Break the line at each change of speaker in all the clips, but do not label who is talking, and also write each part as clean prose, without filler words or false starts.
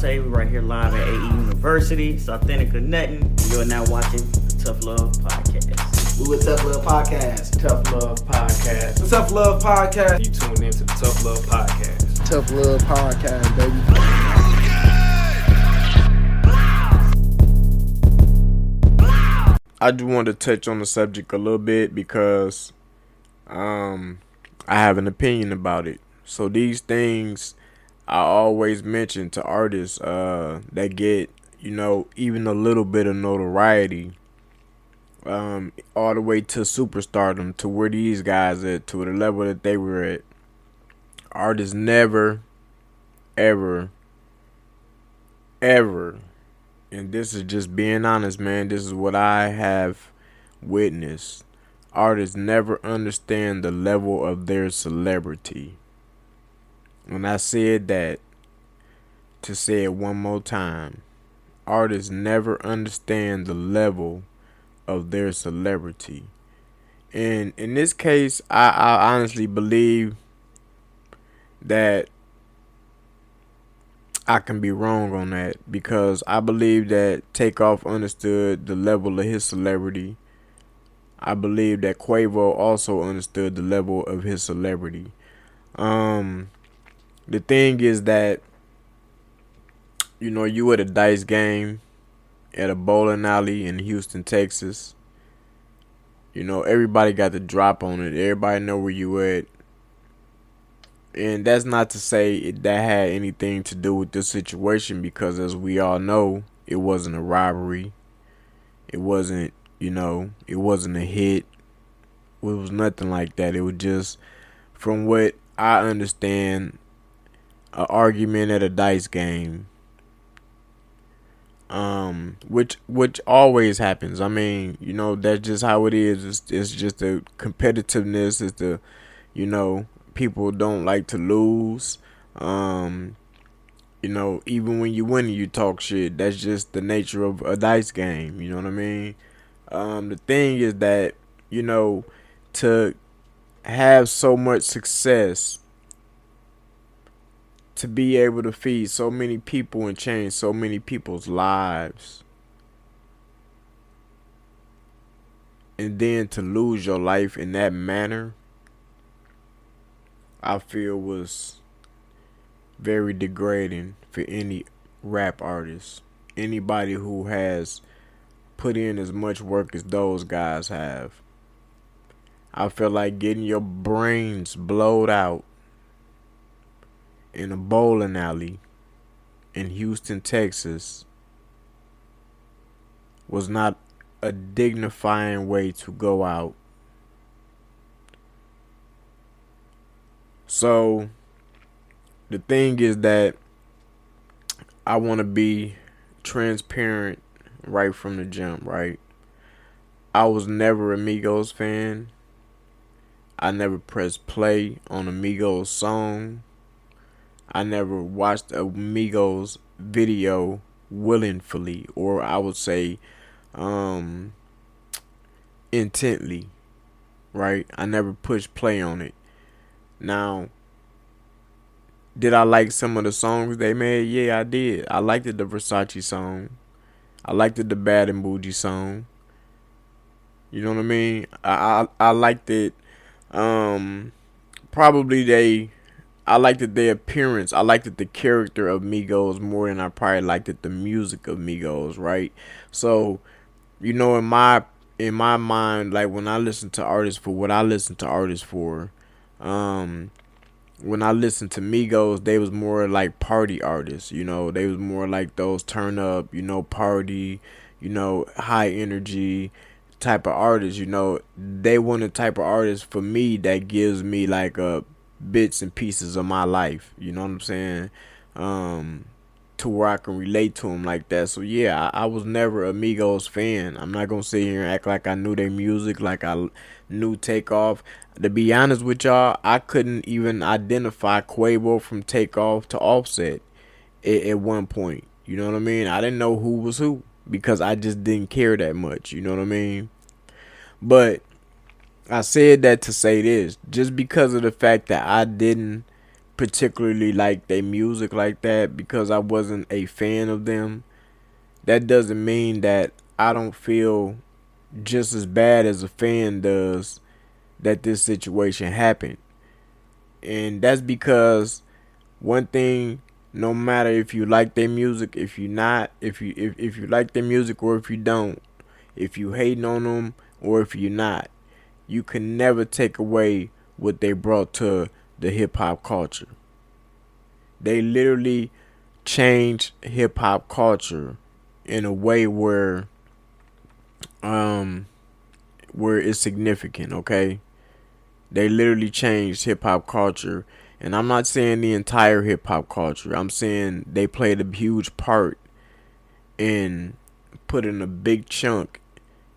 Tay. We're right here live at AE University. It's authentic or nothing. You're now watching the Tough Love Podcast.
We with Tough Love Podcast.
Tough Love Podcast.
The Tough Love Podcast.
You tuned into the Tough Love Podcast.
Tough Love Podcast, baby.
I just wanted to touch on the subject a little bit because I have an opinion about it. So these things I always mention to artists that get, even a little bit of notoriety, all the way to superstardom, to where these guys at, to the level that they were at. Artists never, ever, and this is just being honest, man, this is what I have witnessed. Artists never understand the level of their celebrity. When I said that, to say it one more time, artists never understand the level of their celebrity. And in this case, I honestly believe that I can be wrong on that, because I believe that Takeoff understood the level of his celebrity. I believe that Quavo also understood the level of his celebrity. The thing is that, you at a dice game at a bowling alley in Houston, Texas. Everybody got the drop on it. Everybody know where you at. And that's not to say that had anything to do with this situation, because as we all know, it wasn't a robbery. It wasn't, it wasn't a hit. It was nothing like that. It was just, from what I understand, an argument at a dice game. Which always happens. I mean, that's just how it is. It's just the competitiveness. It's the, people don't like to lose. Even when you win, you talk shit. That's just the nature of a dice game. You know what I mean? The thing is that, to have so much success, to be able to feed so many people and change so many people's lives, and then to lose your life in that manner, I feel was very degrading for any rap artist. Anybody who has put in as much work as those guys have. I feel like getting your brains blowed out in a bowling alley in Houston, Texas was not a dignifying way to go out. So the thing is that I want to be transparent right from the jump, right? I was never a Migos fan. I never pressed play on a Migos song. I never watched a Migos video willingly, or I would say intently, right? I never pushed play on it. Now, did I like some of the songs they made? Yeah, I did. I liked the Versace song. I liked the Bad and Bougie song. You know what I mean? I liked it. I liked their appearance. I liked the character of Migos more than I probably liked the music of Migos, right? So, in my mind, like when I listen to artists for what I listen to artists for, when I listened to Migos, they was more like party artists. They was more like those turn up, party, high energy type of artists. They want the type of artist for me that gives me like bits and pieces of my life. You know what I'm saying? To where I can relate to them like that. So yeah, I was never a Migos fan. I'm not gonna sit here and act like I knew their music, like I knew Takeoff. To be honest with y'all, I couldn't even identify Quavo from Takeoff to Offset at one point. You know what I mean? I didn't know who was who because I just didn't care that much. You know what I mean? But I said that to say this, just because of the fact that I didn't particularly like their music like that because I wasn't a fan of them, that doesn't mean that I don't feel just as bad as a fan does that this situation happened. And that's because one thing, no matter if you like their music, if you not, if you like their music or if you don't, if you hating on them or if you're not, you can never take away what they brought to the hip hop culture. They literally changed hip hop culture in a way where it's significant, okay? They literally changed hip hop culture. And I'm not saying the entire hip hop culture. I'm saying they played a huge part in putting a big chunk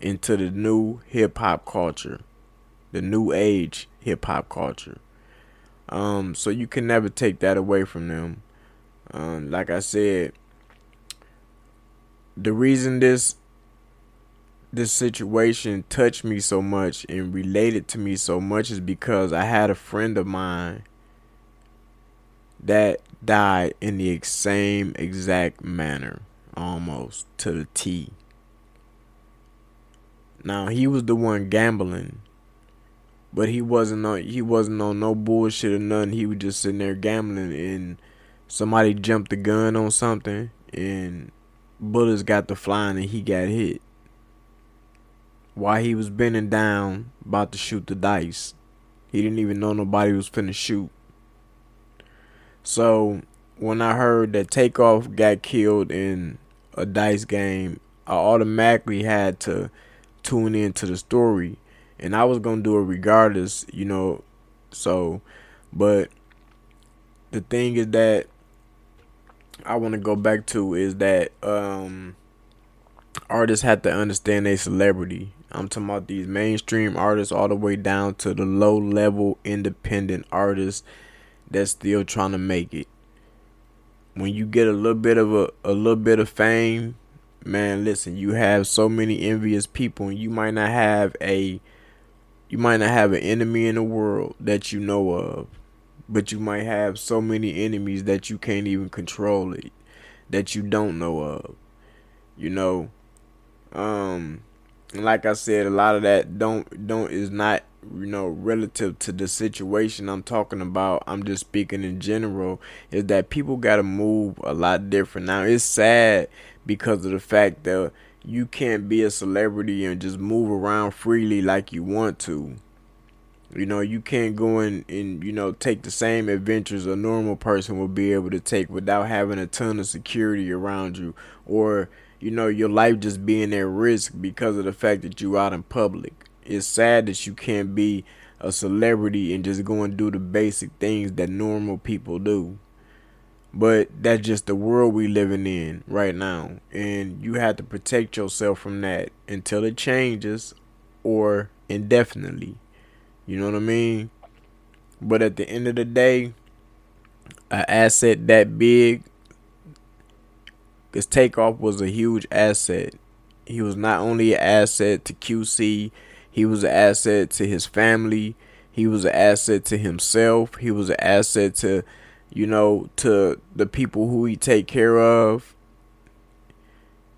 into the new hip hop culture, the new age hip hop culture. So you can never take that away from them. Like I said, the reason this situation touched me so much and related to me so much is because I had a friend of mine that died in the same exact manner, almost to the T. Now he was the one gambling, but he wasn't on no bullshit or nothing. He was just sitting there gambling, and somebody jumped the gun on something, and bullets got to flying, and he got hit while he was bending down about to shoot the dice. He didn't even know nobody was finna shoot. So when I heard that Takeoff got killed in a dice game, I automatically had to tune into the story, and I was gonna do it regardless, you know. So, but the thing is that I want to go back to is that artists have to understand their celebrity. I'm talking about these mainstream artists all the way down to the low level independent artists that's still trying to make it. When you get a little bit of a little bit of fame, man, listen, you have so many envious people, and you might not have an enemy in the world that you know of, but you might have so many enemies that you can't even control it, that you don't know of. You know, like I said, a lot of that don't is not, you know, relative to the situation I'm talking about. I'm just speaking in general. Is that people gotta move a lot different now. It's sad because of the fact that you can't be a celebrity and just move around freely like you want to. You know, you can't go in and, you know, take the same adventures a normal person would be able to take without having a ton of security around you, or, you know, your life just being at risk because of the fact that you out in public. It's sad that you can't be a celebrity and just go and do the basic things that normal people do. But that's just the world we living in right now, and you have to protect yourself from that until it changes, or indefinitely. You know what I mean? But at the end of the day, an asset that big, because Takeoff was a huge asset. He was not only an asset to QC, he was an asset to his family. He was an asset to himself. He was an asset to, you know, to the people who he take care of.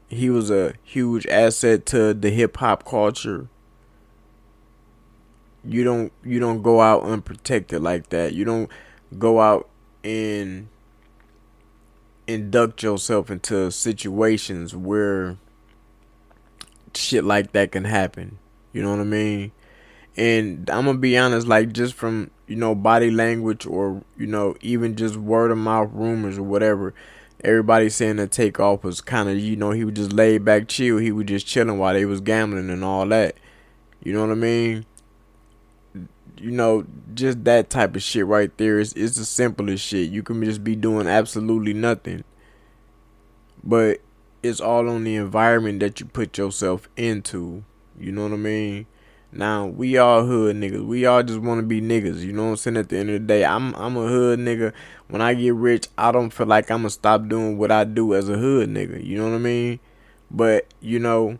He was a huge asset to the hip hop culture. You don't go out unprotected like that. You don't go out and induct yourself into situations where shit like that can happen. You know what I mean? And I'm gonna be honest, like, just from, you know, body language, or, you know, even just word of mouth rumors or whatever, everybody saying that Takeoff was kind of, you know, he was just laid back, chill. He was just chilling while they was gambling and all that. You know what I mean? You know, just that type of shit right there is the simplest shit. You can just be doing absolutely nothing, but it's all on the environment that you put yourself into. You know what I mean? Now, we all hood niggas. We all just want to be niggas. You know what I'm saying? At the end of the day, I'm a hood nigga. When I get rich, I don't feel like I'm gonna stop doing what I do as a hood nigga. You know what I mean? But, you know,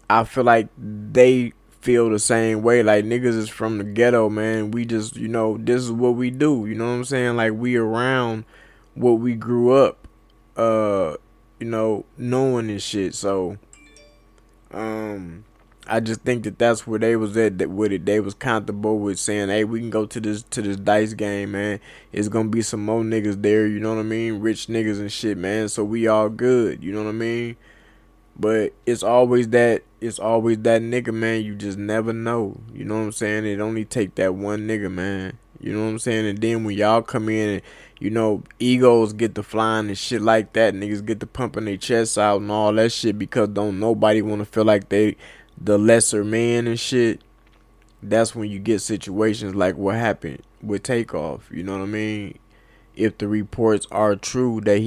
I feel like they feel the same way. Like, niggas is from the ghetto, man. We just, this is what we do. You know what I'm saying? Like, we around what we grew up, knowing this shit. So, I just think that that's where they was at with it. They was comfortable with saying, hey, we can go to this dice game, man. It's gonna be some more niggas there, you know what I mean? Rich niggas and shit, man. So we all good, you know what I mean? But it's always that nigga, man. You just never know. You know what I'm saying? It only take that one nigga, man. You know what I'm saying? And then when y'all come in and, egos get to flying and shit like that, niggas get to pumping their chests out and all that shit because don't nobody want to feel like they the lesser man and shit. That's when you get situations like what happened with Takeoff. You know what I mean? If the reports are true that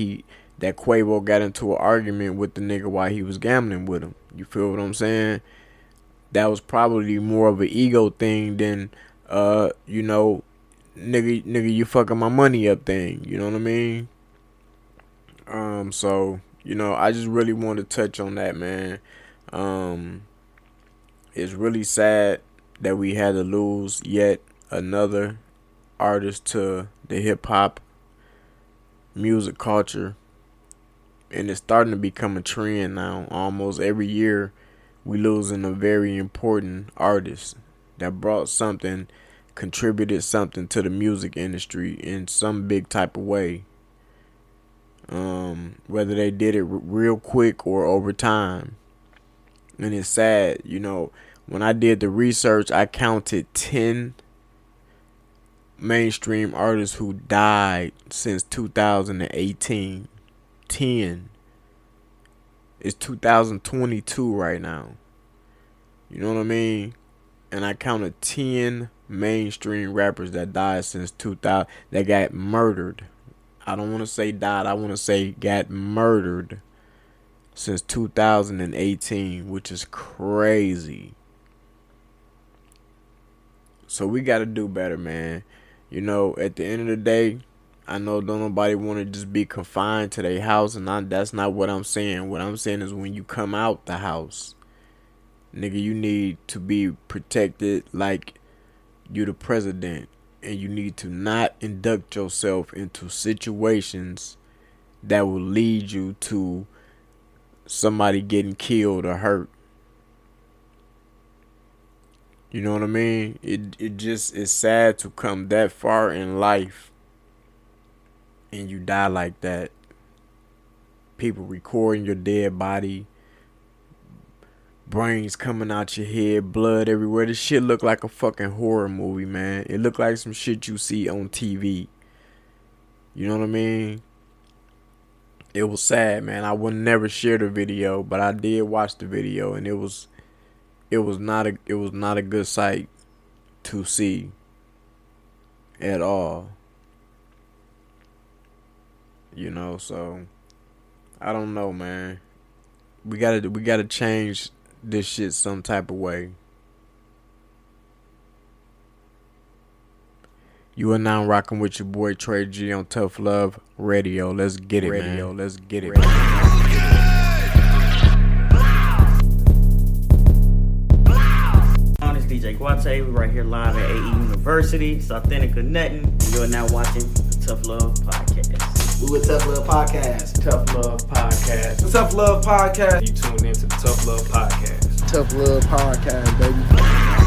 Quavo got into an argument with the nigga while he was gambling with him. You feel what I'm saying? That was probably more of an ego thing than, nigga, you fucking my money up thing. You know what I mean? So, I just really want to touch on that, man. It's really sad that we had to lose yet another artist to the hip-hop music culture. And it's starting to become a trend now. Almost every year, we losing a very important artist that brought something, contributed something to the music industry in some big type of way. Whether they did it real quick or over time. And it's sad, when I did the research, I counted 10 mainstream artists who died since 2018. 10. It's 2022 right now. You know what I mean? And I counted 10 mainstream rappers that died since 2000 that got murdered. I don't want to say died. I want to say got murdered since 2018, which is crazy. So we got to do better, man. At the end of the day, I know don't nobody want to just be confined to their house, and that's not what I'm saying. What I'm saying is when you come out the house, nigga, you need to be protected like you the president, and you need to not induct yourself into situations that will lead you to somebody getting killed or hurt. You know what I mean? It just is sad to come that far in life and you die like that. People recording your dead body, brains coming out your head, blood everywhere. This shit look like a fucking horror movie, man. It look like some shit you see on TV. You know what I mean? It was sad, man. I would never share the video, but I did watch the video, and it was not a good sight to see at all. So I don't know, man. We gotta change this shit some type of way. You are now rocking with your boy Trae Gee on Tough Love Radio. Let's get it, man. Let's get it.
DJ Guate, we right here live at AE University. It's authentic or nothing. You're now watching the Tough Love Podcast.
We with Tough Love Podcast.
Tough Love Podcast.
The Tough Love Podcast.
You tuned into the Tough Love Podcast.
Tough Love Podcast, baby.